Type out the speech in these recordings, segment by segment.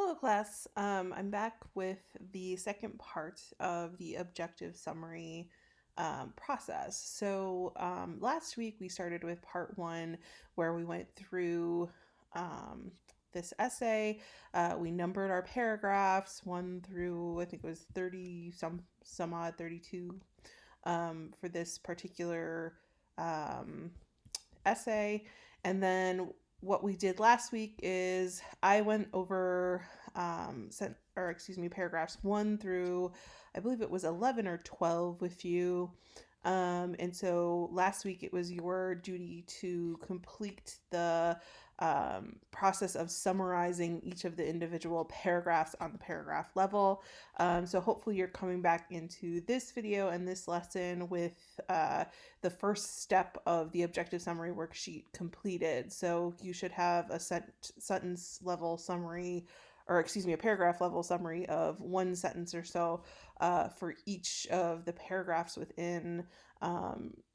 Hello, class. I'm back with the second part of the objective summary process. Last week we started with part one, where we went through this essay. We numbered our paragraphs one through, I think it was 30 some odd, 32 for this particular um, essay. And then what we did last week is I went over paragraphs 1 through, I believe it was 11 or 12 with you. And so last week it was your duty to complete the process of summarizing each of the individual paragraphs on the paragraph level. So hopefully you're coming back into this video and this lesson with the first step of the objective summary worksheet completed. So you should have a sentence level summary, or a paragraph level summary of one sentence or so for each of the paragraphs within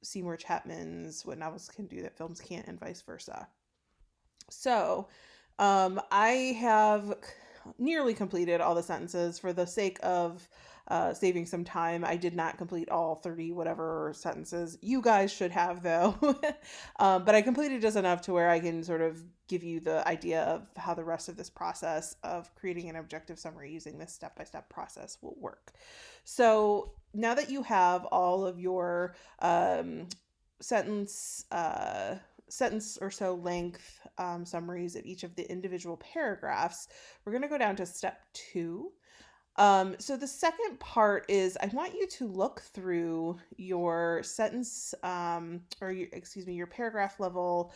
Seymour Chapman's What Novels Can Do That Films Can't, and vice versa. So I have nearly completed all the sentences. For the sake of saving some time, I did not complete all 30 whatever sentences. You guys should have, though. But I completed just enough to where I can sort of give you the idea of how the rest of this process of creating an objective summary using this step-by-step process will work. So now that you have all of your sentence or so length summaries of each of the individual paragraphs, we're going to go down to step 2. So the second part is I want you to look through your sentence your paragraph level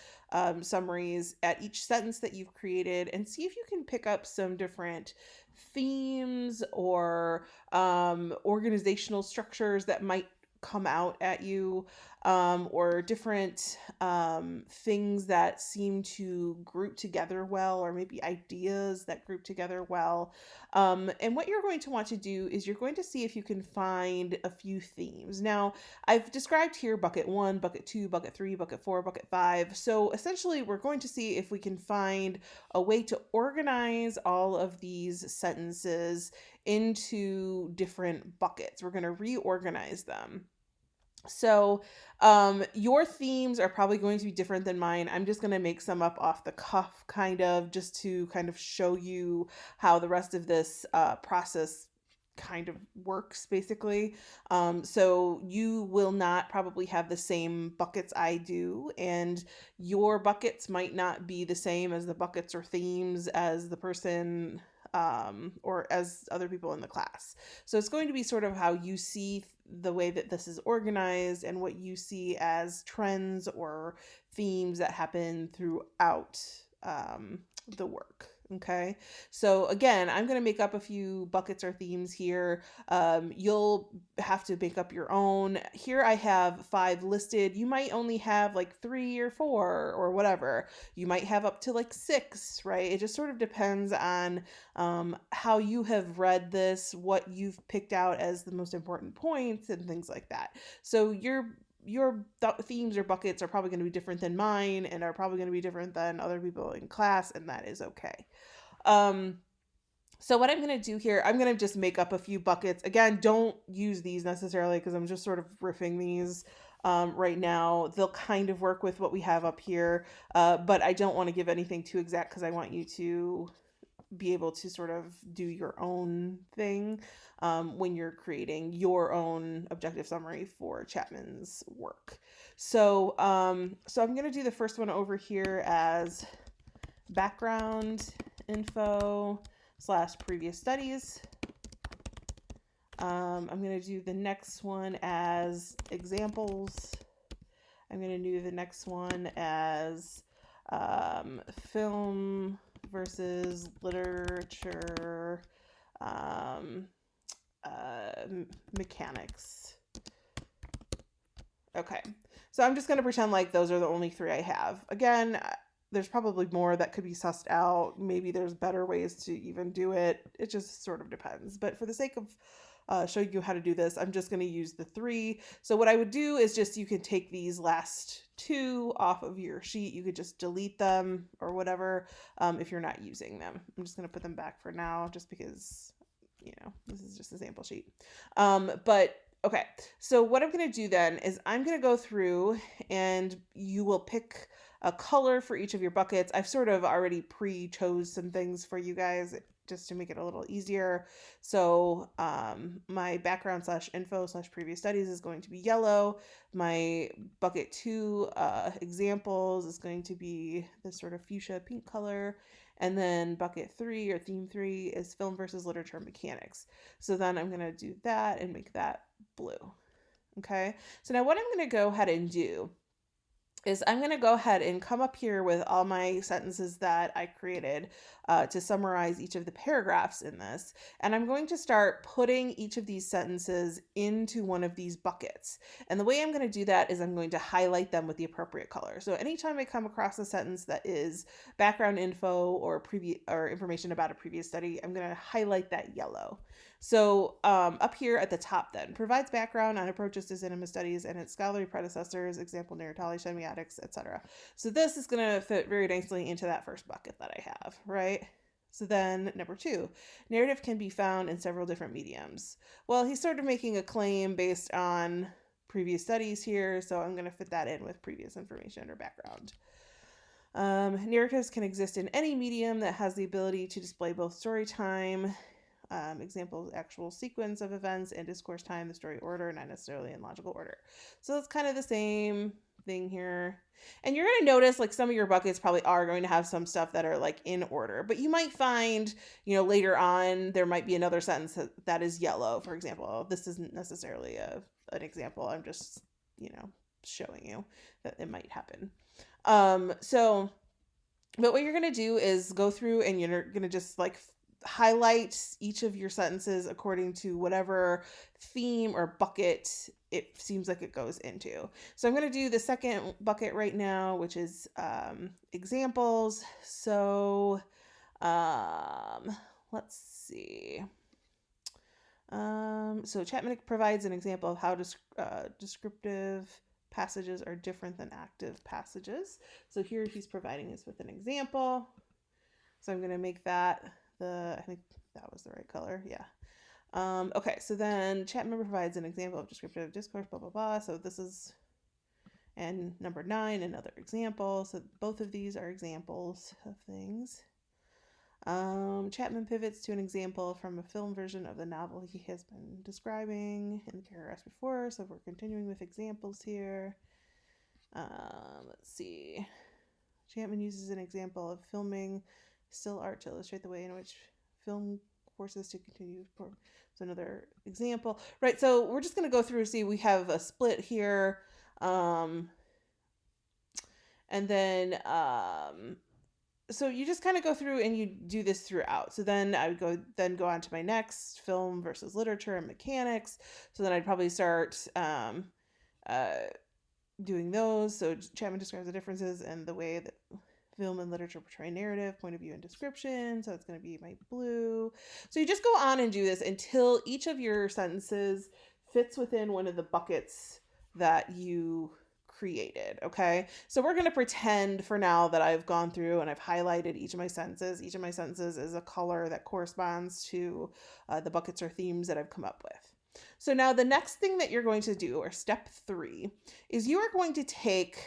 summaries at each sentence that you've created, and see if you can pick up some different themes or organizational structures that might come out at you, or different things that seem to group together well, or maybe ideas that group together well. And what you're going to want to do is you're going to see if you can find a few themes. Now, I've described here bucket 1, bucket 2, bucket 3, bucket 4, bucket 5. So essentially, we're going to see if we can find a way to organize all of these sentences into different buckets. We're going to reorganize them. So, your themes are probably going to be different than mine. I'm just going to make some up off the cuff, just to kind of show you how the rest of this process kind of works, basically. So you will not probably have the same buckets I do, and your buckets might not be the same as the buckets or themes as the person or as other people in the class. So it's going to be sort of how you see the way that this is organized and what you see as trends or themes that happen throughout the work. Okay, so again, I'm going to make up a few buckets or themes here. You'll have to make up your own. Here I have 5 listed. You might only have like 3 or 4 or whatever. You might have up to like 6, right? It just sort of depends on how you have read this, what you've picked out as the most important points, and things like that. So your themes or buckets are probably going to be different than mine, and are probably going to be different than other people in class, and that is okay. So what I'm going to do here, I'm going to just make up a few buckets. Again, don't use these necessarily because I'm just sort of riffing these right now. They'll kind of work with what we have up here, but I don't want to give anything too exact because I want you to be able to sort of do your own thing when you're creating your own objective summary for Chapman's work. So I'm going to do the first one over here as background info / previous studies. I'm going to do the next one as examples. I'm going to do the next one as film versus literature mechanics. Okay, so I'm just going to pretend like those are the only 3 I have. Again, there's probably more that could be sussed out. Maybe there's better ways to even do it. It just sort of depends. But for the sake of show you how to do this. I'm just going to use the 3. So what I would do is just, you can take these last 2 off of your sheet. You could just delete them or whatever if you're not using them. I'm just going to put them back for now just because, this is just a sample sheet. But okay, so what I'm going to do then is I'm going to go through and you will pick a color for each of your buckets. I've sort of already pre-chose some things for you guys just to make it a little easier. So my background/info/previous studies is going to be yellow. My bucket 2 examples is going to be this sort of fuchsia pink color. And then bucket 3 or theme 3 is film versus literature mechanics. So then I'm going to do that and make that blue. Okay. So now what I'm going to go ahead and do is I'm going to go ahead and come up here with all my sentences that I created to summarize each of the paragraphs in this. And I'm going to start putting each of these sentences into one of these buckets. And the way I'm going to do that is I'm going to highlight them with the appropriate color. So anytime I come across a sentence that is background info or information about a previous study, I'm going to highlight that yellow. So up here at the top then, provides background on approaches to cinema studies and its scholarly predecessors, example, narratology, semiotics, etc. So this is going to fit very nicely into that first bucket that I have, right? So then number 2, narrative can be found in several different mediums. Well, he's sort of making a claim based on previous studies here, so I'm going to fit that in with previous information or background. Narratives can exist in any medium that has the ability to display both story time, examples, actual sequence of events, and discourse time, the story order, not necessarily in logical order. So it's kind of the same thing here. And you're going to notice like some of your buckets probably are going to have some stuff that are like in order, but you might find, later on there might be another sentence that is yellow, for example. This isn't necessarily an example. I'm just, showing you that it might happen. But what you're going to do is go through and you're going to just like highlight each of your sentences according to whatever theme or bucket it seems like it goes into. So I'm going to do the second bucket right now, which is examples. So let's see. So Chapman provides an example of how descriptive passages are different than active passages. So here he's providing us with an example. So I'm going to make that I think that was the right color. Yeah. Okay. So then Chapman provides an example of descriptive discourse, blah, blah, blah. So this is, and number 9, another example. So both of these are examples of things. Chapman pivots to an example from a film version of the novel he has been describing in the paragraphs before. So we're continuing with examples here. Let's see. Chapman uses an example of filming still art to illustrate the way in which film forces to continue. So another example, right? So we're just going to go through, see, we have a split here. And then, so you just kind of go through and you do this throughout. So then I would go on to my next, film versus literature and mechanics. So then I'd probably start, doing those. So Chapman describes the differences in the way that film and literature portray narrative, point of view, and description. So it's going to be my blue. So you just go on and do this until each of your sentences fits within one of the buckets that you created. Okay. So we're going to pretend for now that I've gone through and I've highlighted each of my sentences. Each of my sentences is a color that corresponds to the buckets or themes that I've come up with. So now the next thing that you're going to do, or step 3, is you are going to take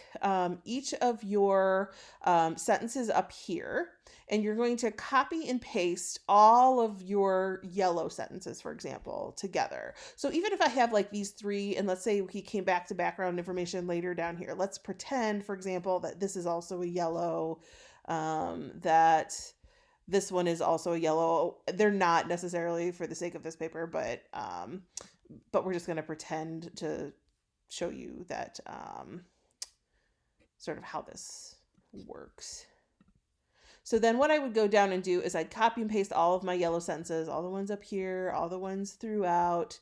each of your sentences up here, and you're going to copy and paste all of your yellow sentences, for example, together. So even if I have like these 3, and let's say he came back to background information later down here, let's pretend, for example, that this is also a yellow, that this one is also a yellow. They're not necessarily for the sake of this paper, but we're just going to pretend to show you that sort of how this works. So then what I would go down and do is I'd copy and paste all of my yellow sentences, all the ones up here, all the ones throughout,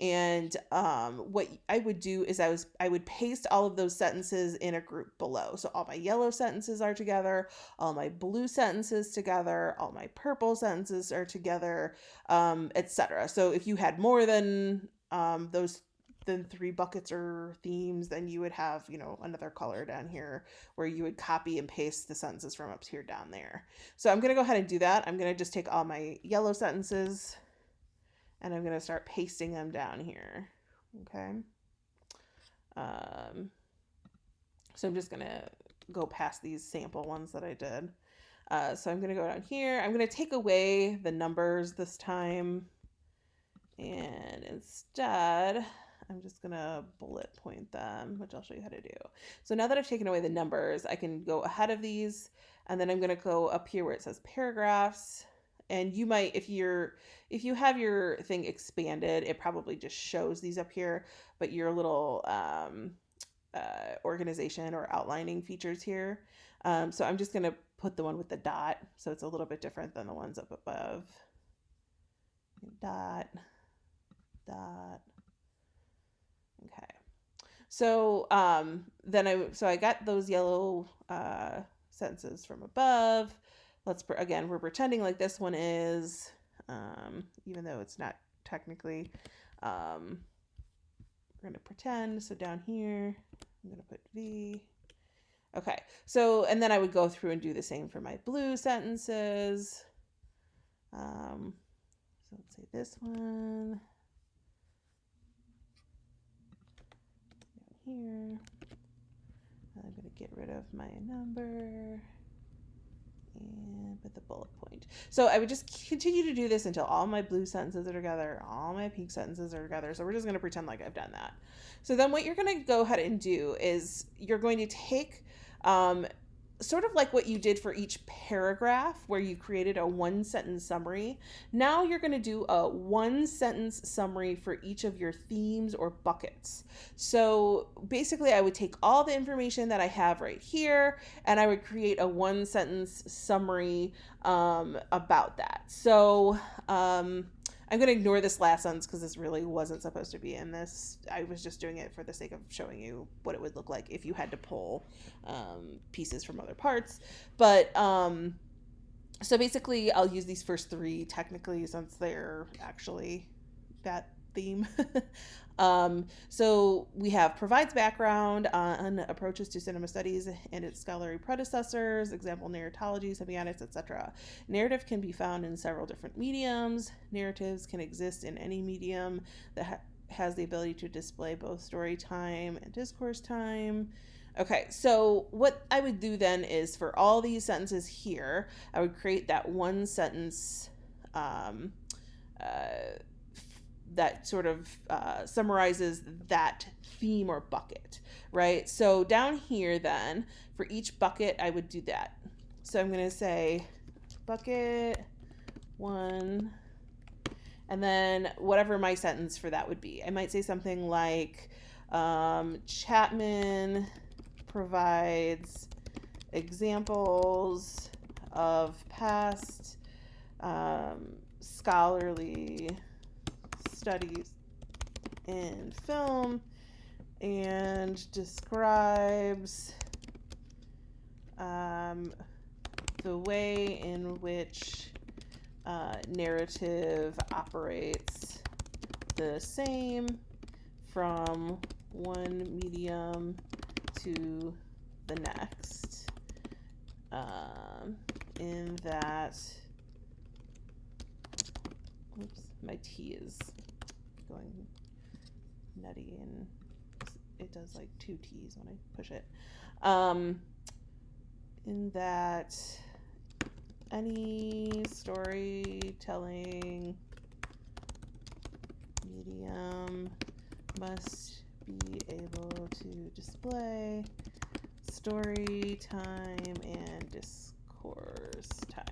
And what I would do is I would paste all of those sentences in a group below. So all my yellow sentences are together, all my blue sentences together, all my purple sentences are together, etc. So if you had more than those than 3 buckets or themes, then you would have, another color down here where you would copy and paste the sentences from up here down there. So I'm going to go ahead and do that. I'm going to just take all my yellow sentences and I'm going to start pasting them down here. Okay. So I'm just going to go past these sample ones that I did. So I'm going to go down here. I'm going to take away the numbers this time. And instead, I'm just going to bullet point them, which I'll show you how to do. So now that I've taken away the numbers, I can go ahead of these, and then I'm going to go up here where it says paragraphs. And you might, if you have your thing expanded, it probably just shows these up here, but your little organization or outlining features here. So I'm just going to put the one with the dot, so it's a little bit different than the ones up above. Dot. Okay. So I got those yellow sentences from above. Again, we're pretending like this one is, even though it's not technically. We're going to pretend. So down here, I'm going to put V. Okay. So, and then I would go through and do the same for my blue sentences. So let's say this one. Here. I'm going to get rid of my number and put the bullet point. So I would just continue to do this until all my blue sentences are together, all my pink sentences are together. So we're just going to pretend like I've done that. So then what you're going to go ahead and do is you're going to take sort of like what you did for each paragraph where you created a 1-sentence summary. Now you're going to do a 1-sentence summary for each of your themes or buckets. So basically I would take all the information that I have right here and I would create a 1-sentence summary about that. So I'm going to ignore this last sentence because this really wasn't supposed to be in this. I was just doing it for the sake of showing you what it would look like if you had to pull pieces from other parts. But so basically I'll use these first 3 technically since they're actually that theme. So we have provides background on approaches to cinema studies and its scholarly predecessors, example narratology, semiotics, etc. Narrative can be found in several different mediums. Narratives can exist in any medium that has the ability to display both story time and discourse time. Okay, so what I would do then is for all these sentences here, I would create that 1-sentence that sort of summarizes that theme or bucket, right? So down here then, for each bucket, I would do that. So I'm going to say bucket 1, and then whatever my sentence for that would be. I might say something like Chapman provides examples of past scholarly studies in film and describes the way in which narrative operates the same from one medium to the next, in that, oops, my T is going nutty and it does like 2 T's when I push it, in that any storytelling medium must be able to display story time and discourse time.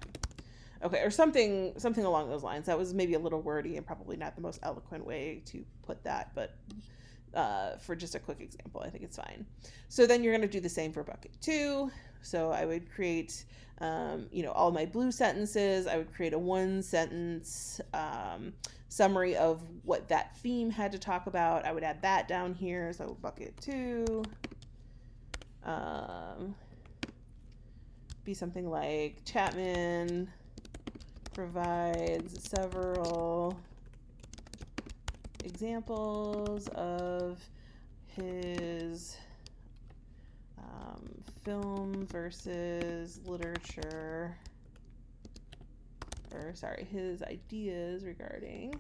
Okay, or something along those lines. That was maybe a little wordy and probably not the most eloquent way to put that, but for just a quick example, I think it's fine. So then you're going to do the same for bucket 2. So I would create, all my blue sentences. I would create a 1-sentence summary of what that theme had to talk about. I would add that down here. So bucket 2, be something like Chapman provides several examples of his film versus literature, his ideas regarding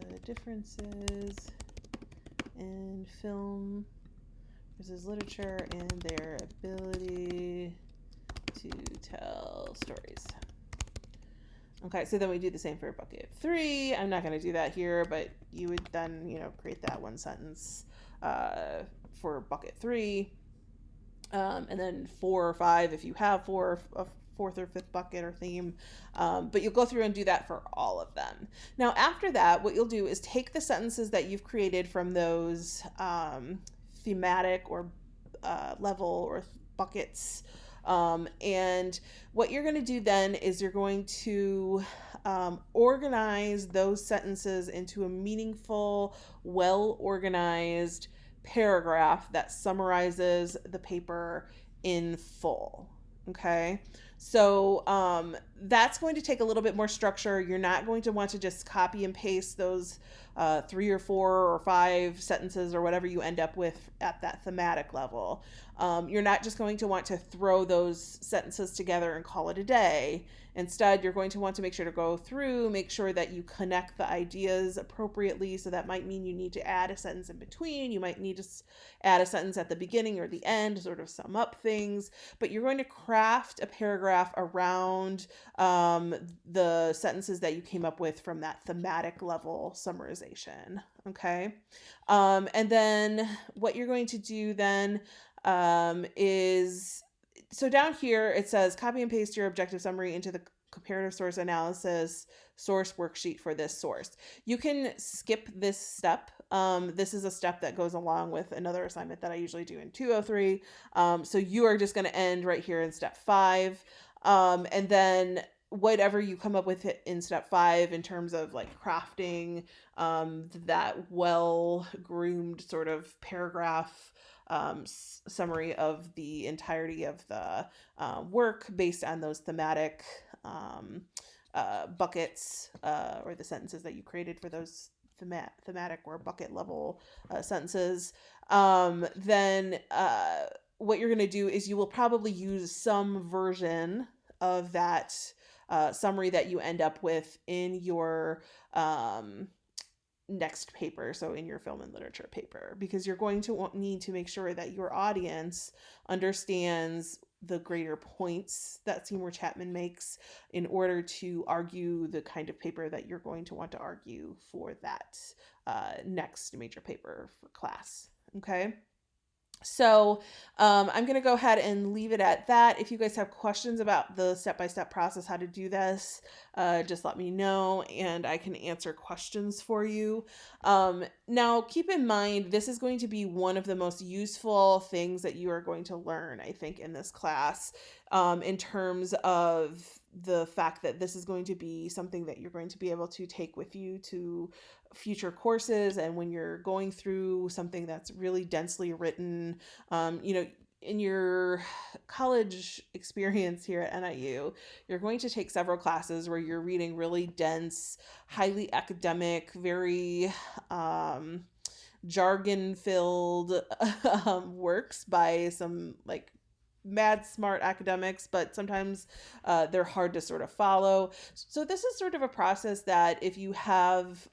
the differences in film versus literature and their ability to tell stories. Okay, so then we do the same for bucket 3. I'm not going to do that here, but you would then, create that 1 sentence for bucket 3. And then 4 or 5 if you have a 4th or 5th bucket or theme. But you'll go through and do that for all of them. Now, after that, what you'll do is take the sentences that you've created from those thematic or level or buckets. And what you're going to do then is you're going to organize those sentences into a meaningful, well-organized paragraph that summarizes the paper in full. Okay, so that's going to take a little bit more structure. You're not going to want to just copy and paste those 3 or 4 or 5 sentences or whatever you end up with at that thematic level. You're not just going to want to throw those sentences together and call it a day. Instead, you're going to want to make sure to go through, make sure that you connect the ideas appropriately. So that might mean you need to add a sentence in between. You might need to add a sentence at the beginning or the end to sort of sum up things. But you're going to craft a paragraph around the sentences that you came up with from that thematic level summarization. Okay. And then what you're going to do then is, so down here it says copy and paste your objective summary into the comparative source analysis source worksheet for this source. You can skip this step. This is a step that goes along with another assignment that I usually do in 203. So you are just going to end right here in step 5. And then whatever you come up with in step 5 in terms of like crafting that well-groomed sort of paragraph summary of the entirety of the work based on those thematic buckets or the sentences that you created for those thematic or bucket level sentences, then what you're going to do is you will probably use some version of that summary that you end up with in your next paper, so in your film and literature paper, because you're going to need to make sure that your audience understands the greater points that Seymour Chapman makes in order to argue the kind of paper that you're going to want to argue for that next major paper for class. Okay. So I'm going to go ahead and leave it at that. If you guys have questions about the step-by-step process, how to do this, just let me know and I can answer questions for you. Now, keep in mind, this is going to be one of the most useful things that you are going to learn, I think, in this class, in terms of the fact that this is going to be something that you're going to be able to take with you to future courses. And when you're going through something that's really densely written, in your college experience here at NIU, you're going to take several classes where you're reading really dense, highly academic, very jargon-filled works by some like mad smart academics, but sometimes they're hard to sort of follow. So this is sort of a process that if you have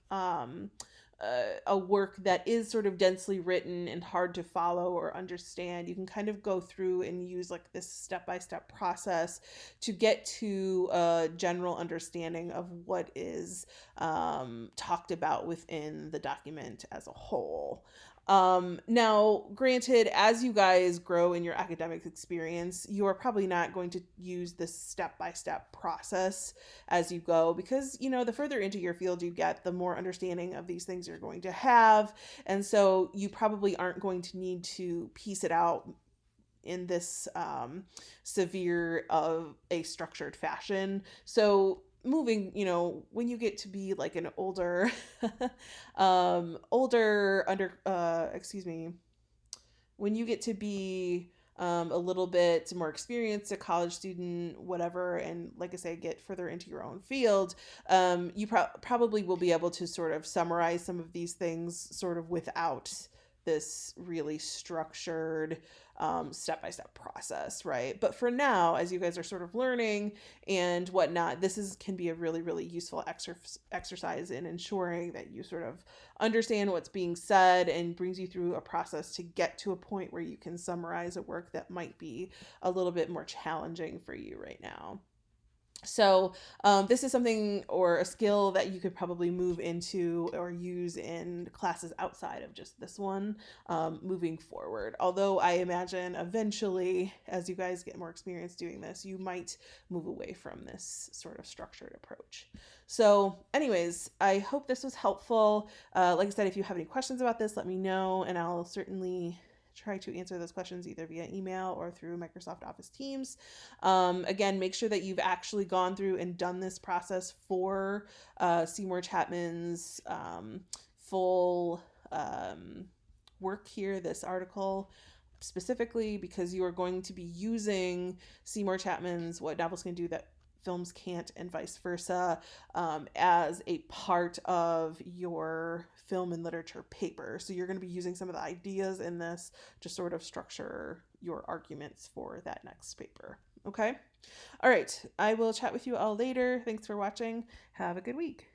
a work that is sort of densely written and hard to follow or understand, you can kind of go through and use like this step-by-step process to get to a general understanding of what is talked about within the document as a whole. Now, granted, as you guys grow in your academic experience, you are probably not going to use this step-by-step process as you go because, the further into your field you get, the more understanding of these things you're going to have. And so you probably aren't going to need to piece it out in this severe of a structured fashion. So moving, when you get to be like an older older under excuse me, when you get to be a little bit more experienced, a college student, whatever, and like I say, get further into your own field, you probably will be able to sort of summarize some of these things sort of without this really structured step-by-step process, right? But for now, as you guys are sort of learning and whatnot, can be a really, really useful exercise in ensuring that you sort of understand what's being said and brings you through a process to get to a point where you can summarize a work that might be a little bit more challenging for you right now. So, this is something or a skill that you could probably move into or use in classes outside of just this one, moving forward. Although I imagine eventually, as you guys get more experience doing this, you might move away from this sort of structured approach. So, anyways, I hope this was helpful. Like I said, if you have any questions about this, let me know, and I'll certainly try to answer those questions either via email or through Microsoft Office Teams. Again, make sure that you've actually gone through and done this process for Seymour Chapman's full work here, this article specifically, because you are going to be using Seymour Chapman's What Novels Can Do That Films Can't and vice versa as a part of your film and literature paper. So you're going to be using some of the ideas in this to sort of structure your arguments for that next paper. Okay? All right. I will chat with you all later. Thanks for watching. Have a good week.